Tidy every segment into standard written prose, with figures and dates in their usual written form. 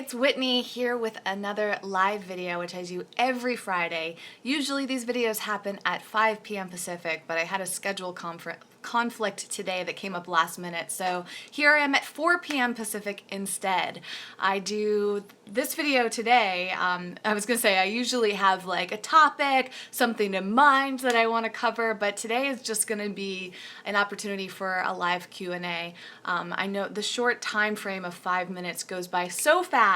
it's Whitney here with another live video, which I do every Friday. Usually these videos happen at 5 p.m. Pacific, but I had a schedule conflict today that came up last minute, so here I am at 4 p.m. Pacific instead. I do this video today. I was gonna say I usually have like a topic, something in mind that I want to cover, but today is just gonna be an opportunity for a live Q&A. I know the short time frame of 5 minutes goes by so fast,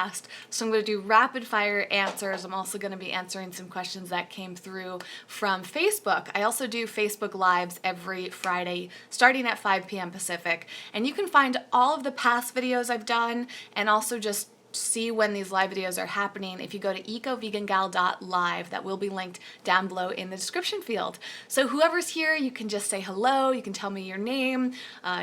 so I'm going to do rapid fire answers. I'm also going to be answering some questions that came through from Facebook. I also do Facebook Lives every Friday starting at 5 p.m. Pacific, and you can find all of the past videos I've done and also just see when these live videos are happening if you go to ecovegangal.live. That will be linked down below in the description field. So whoever's here, you can just say hello, you can tell me your name,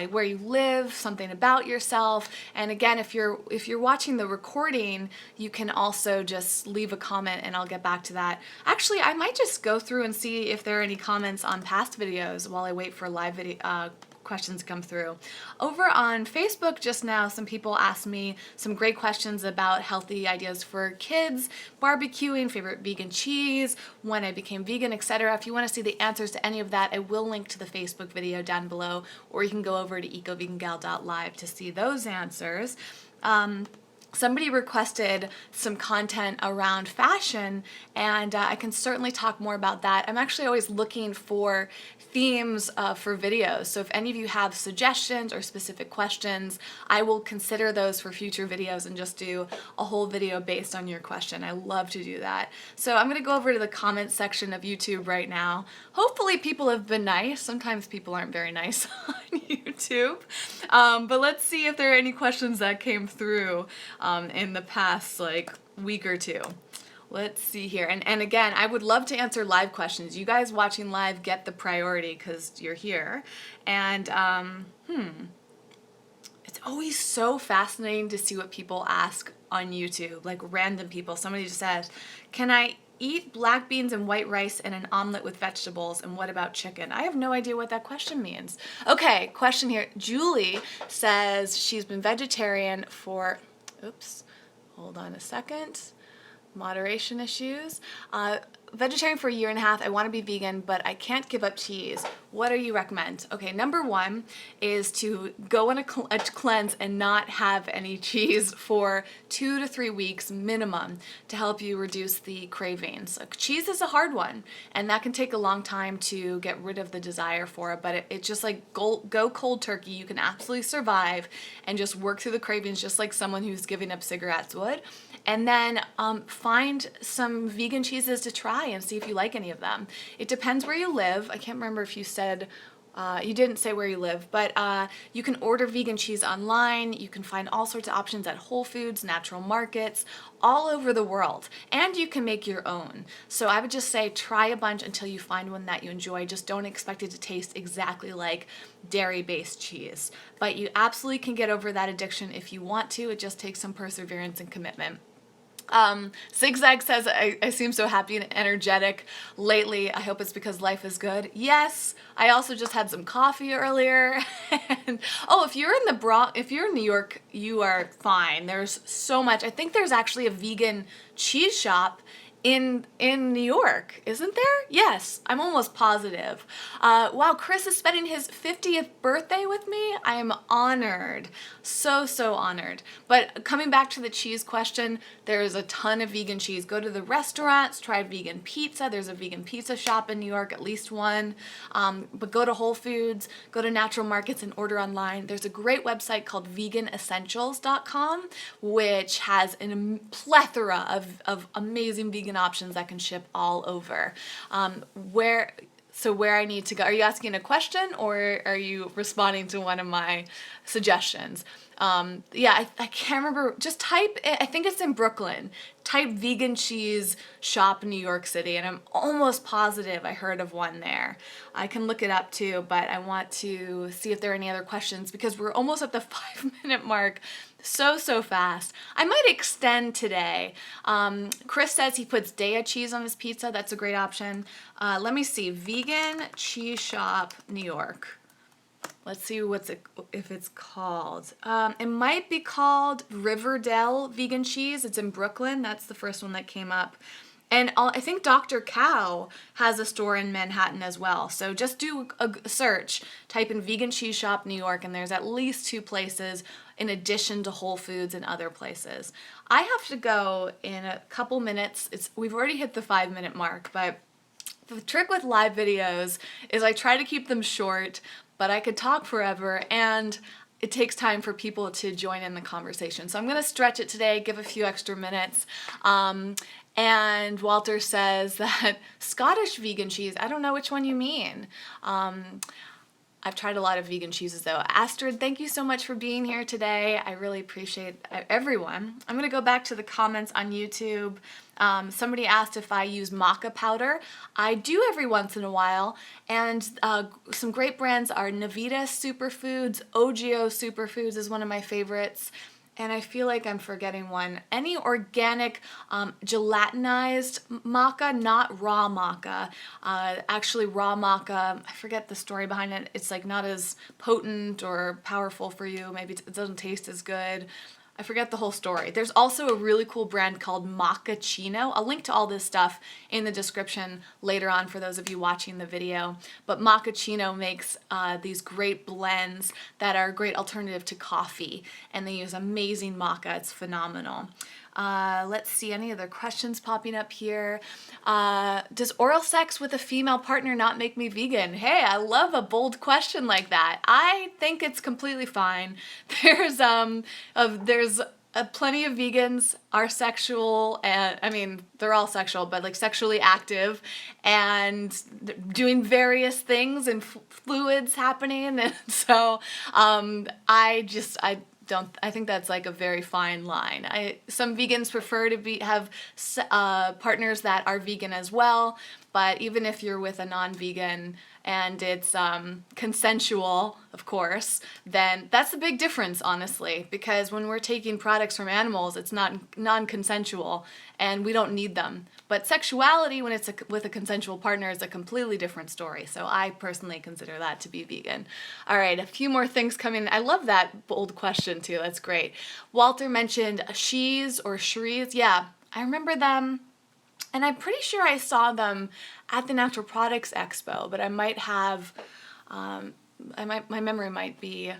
where you live, something about yourself, and again, if you're watching the recording, you can also just leave a comment and I'll get back to that. Actually, I might just go through and see if there are any comments on past videos while I wait for live video questions come through. Over on Facebook just now, some people asked me some great questions about healthy ideas for kids, barbecuing, favorite vegan cheese, when I became vegan, etc. If you want to see the answers to any of that, I will link to the Facebook video down below, or you can go over to ecovegangal.live to see those answers. Somebody requested some content around fashion, and I can certainly talk more about that. I'm actually always looking for themes for videos, so if any of you have suggestions or specific questions, I will consider those for future videos and just do a whole video based on your question. I love to do that. So I'm going to go over to the comments section of YouTube right now. Hopefully people have been nice. Sometimes people aren't very nice on YouTube, but let's see if there are any questions that came through in the past like week or two. Let's see here. And again, I would love to answer live questions. You guys watching live get the priority because you're here. And it's always so fascinating to see what people ask on YouTube, like random people. Somebody just asked, can I eat black beans and white rice and an omelet with vegetables, and what about chicken? I have no idea what that question means. Okay, question here. Julie says she's been vegetarian for, oops, hold on a second. Moderation issues. Vegetarian for a year and a half. I want to be vegan, but I can't give up cheese. What do you recommend? Okay, number one is to go on a cleanse and not have any cheese for 2 to 3 weeks minimum to help you reduce the cravings. Cheese is a hard one, and that can take a long time to get rid of the desire for it, but it's just like go cold turkey. You can absolutely survive and just work through the cravings just like someone who's giving up cigarettes would. And then find some vegan cheeses to try and see if you like any of them. It depends where you live. I can't remember if you said, you didn't say where you live, but you can order vegan cheese online. You can find all sorts of options at Whole Foods, natural markets, all over the world. And you can make your own. So I would just say try a bunch until you find one that you enjoy. Just don't expect it to taste exactly like dairy-based cheese. But you absolutely can get over that addiction if you want to. It just takes some perseverance and commitment. Zigzag says, I seem so happy and energetic lately. I hope it's because life is good. Yes, I also just had some coffee earlier. And oh, if you're in New York, you are fine. There's so much. I think there's actually a vegan cheese shop in New York, isn't there? Yes, I'm almost positive. Wow, Chris is spending his 50th birthday with me. I am honored. So honored. But coming back to the cheese question, there's a ton of vegan cheese. Go to the restaurants, try vegan pizza. There's a vegan pizza shop in New York, at least one. But go to Whole Foods, go to natural markets and order online. There's a great website called veganessentials.com, which has a plethora of amazing vegan options that can ship all over. Where I need to go. Are you asking a question or are you responding to one of my suggestions? Yeah, I can't remember. Just type, I think it's in Brooklyn. Type vegan cheese shop New York City, and I'm almost positive I heard of one there. I can look it up too, but I want to see if there are any other questions because we're almost at the 5-minute mark. So fast. I might extend today. Chris says he puts Daiya cheese on his pizza. That's a great option. Let me see. Vegan cheese shop, New York. Let's see if it's called. It might be called Riverdale Vegan Cheese. It's in Brooklyn. That's the first one that came up. And I think Dr. Cow has a store in Manhattan as well. So just do a search, type in Vegan Cheese Shop New York, and there's at least 2 places in addition to Whole Foods and other places. I have to go in a couple minutes. We've already hit the 5-minute mark, but the trick with live videos is I try to keep them short, but I could talk forever, and it takes time for people to join in the conversation. So I'm going to stretch it today, give a few extra minutes. And Walter says that Scottish vegan cheese, I don't know which one you mean. I've tried a lot of vegan cheeses though. Astrid, thank you so much for being here today. I really appreciate everyone. I'm going to go back to the comments on YouTube. Somebody asked if I use maca powder. I do every once in a while, and some great brands are Navita Superfoods, Ogio Superfoods is one of my favorites. And I feel like I'm forgetting one. Any organic gelatinized maca, not raw maca. Actually, raw maca, I forget the story behind it. It's like not as potent or powerful for you. Maybe it doesn't taste as good. I forget the whole story. There's also a really cool brand called Macachino. I'll link to all this stuff in the description later on for those of you watching the video. But Macachino makes these great blends that are a great alternative to coffee, and they use amazing maca. It's phenomenal. Let's see, any other questions popping up here? Does oral sex with a female partner not make me vegan? Hey, I love a bold question like that. I think it's completely fine. There's plenty of vegans are sexual, and I mean, they're all sexual, but like sexually active and doing various things and fluids happening. And so I think that's like a very fine line. Some vegans prefer to have partners that are vegan as well, but even if you're with a non-vegan and it's consensual, of course, then that's a big difference, honestly, because when we're taking products from animals, it's not non-consensual and we don't need them. But sexuality, when it's with a consensual partner, is a completely different story. So I personally consider that to be vegan. All right, a few more things coming. I love that bold question too. That's great. Walter mentioned she's or Shrees. Yeah, I remember them. And I'm pretty sure I saw them at the Natural Products Expo, but I might have, my memory might be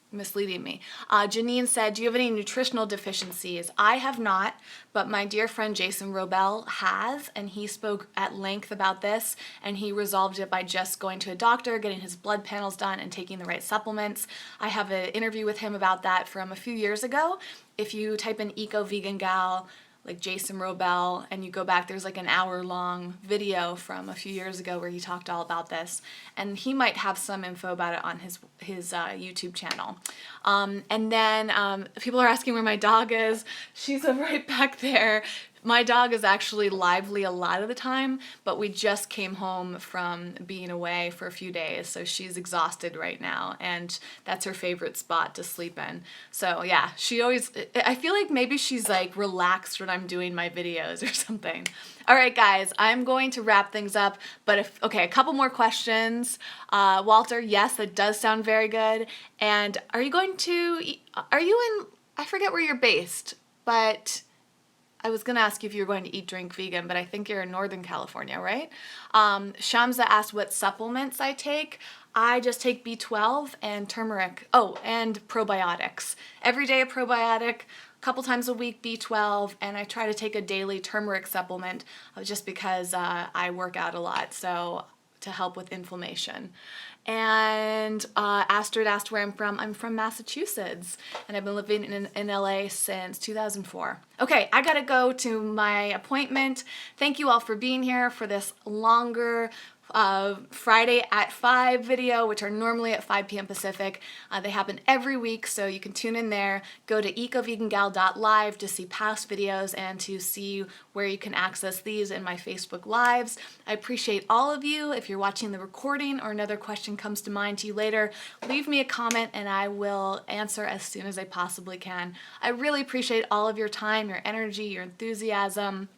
misleading me. Janine said, do you have any nutritional deficiencies? I have not, but my dear friend Jason Robel has, and he spoke at length about this, and he resolved it by just going to a doctor, getting his blood panels done, and taking the right supplements. I have an interview with him about that from a few years ago. If you type in Eco Vegan Gal, like Jason Robel, and you go back, there's like an hour-long video from a few years ago where he talked all about this, and he might have some info about it on his YouTube channel. And then people are asking where my dog is. She's right back there. My dog is actually lively a lot of the time, but we just came home from being away for a few days, so she's exhausted right now, and that's her favorite spot to sleep in. So yeah, I feel like maybe she's like relaxed when I'm doing my videos or something. All right, guys, I'm going to wrap things up, but a couple more questions. Walter, yes, that does sound very good. And are you in, I forget where you're based, but I was going to ask you if you were going to eat, drink vegan, but I think you're in Northern California, right? Shamsa asked what supplements I take. I just take B12 and turmeric. Oh, and probiotics. Every day a probiotic, a couple times a week B12, and I try to take a daily turmeric supplement just because I work out a lot, so to help with inflammation. And Astrid asked where I'm from. I'm from Massachusetts, and I've been living in LA since 2004. Okay, I gotta go to my appointment. Thank you all for being here for this longer Friday at 5 video, which are normally at 5 p.m. Pacific. They happen every week, so you can tune in there. Go to ecovegangal.live to see past videos and to see where you can access these in my Facebook Lives. I appreciate all of you. If you're watching the recording or another question comes to mind to you later, leave me a comment and I will answer as soon as I possibly can. I really appreciate all of your time, your energy, your enthusiasm.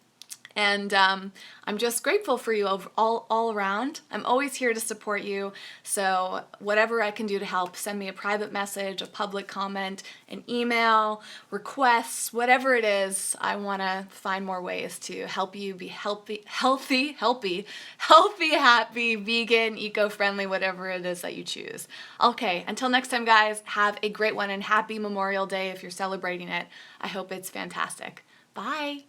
And I'm just grateful for you all around. I'm always here to support you. So whatever I can do to help, send me a private message, a public comment, an email, requests, whatever it is. I want to find more ways to help you be happy, vegan, eco-friendly, whatever it is that you choose. Okay, until next time, guys, have a great one and happy Memorial Day if you're celebrating it. I hope it's fantastic. Bye.